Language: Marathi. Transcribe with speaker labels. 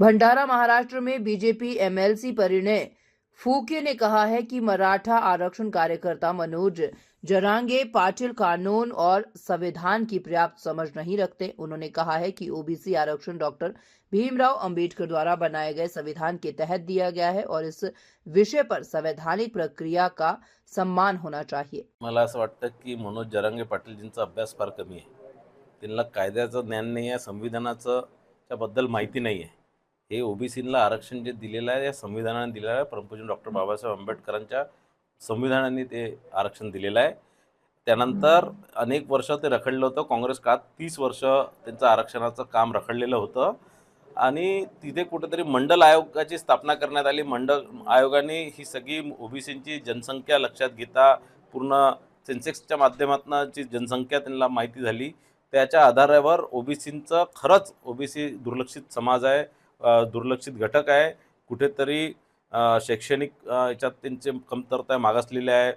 Speaker 1: भंडारा महाराष्ट्र में बीजेपी एमएलसी परिणय फूके ने कहा है कि मराठा आरक्षण कार्यकर्ता मनोज जरांगे पाटिल कानून और संविधान की पर्याप्त समझ नहीं रखते। उन्होंने कहा है कि ओबीसी आरक्षण डॉक्टर भीमराव अंबेडकर द्वारा बनाए गए संविधान के तहत दिया गया है और इस विषय पर संवैधानिक प्रक्रिया का सम्मान होना चाहिए।
Speaker 2: मला असं वाटतं की मनोज जरांगे पाटीलजींचा अभ्यास फार कमी आहे. त्यांना कायद्याचं ज्ञान नाही आहे, संविधानाचं त्याबद्दल माहिती नाही आहे. हे ओबीसीला आरक्षण जे दिलेलं आहे, या संविधानाने दिलेलं आहे. परमपूज्य डॉक्टर बाबासाहेब आंबेडकरांच्या संविधानाने ते आरक्षण दिलेलं आहे. त्यानंतर अनेक वर्ष ते रखडलं होतं. काँग्रेस काळात 30 वर्ष त्यांचं आरक्षणाचं काम रखडलेलं होतं आणि तिथे कुठेतरी मंडल आयोगाची स्थापना करण्यात आली. मंडल आयोगाने ही सगळी ओबीसींची जनसंख्या लक्षात घेता पूर्ण सेन्सेक्सच्या माध्यमातून जी जनसंख्या त्यांना माहिती झाली, त्याच्या आधारावर ओबीसींचं खरंच ओबीसी दुर्लक्षित समाज आहे, दुर्लक्षित घटक आहे. कुठेतरी शैक्षणिक याच्यात त्यांचे कमतरता मागासलेले आहे.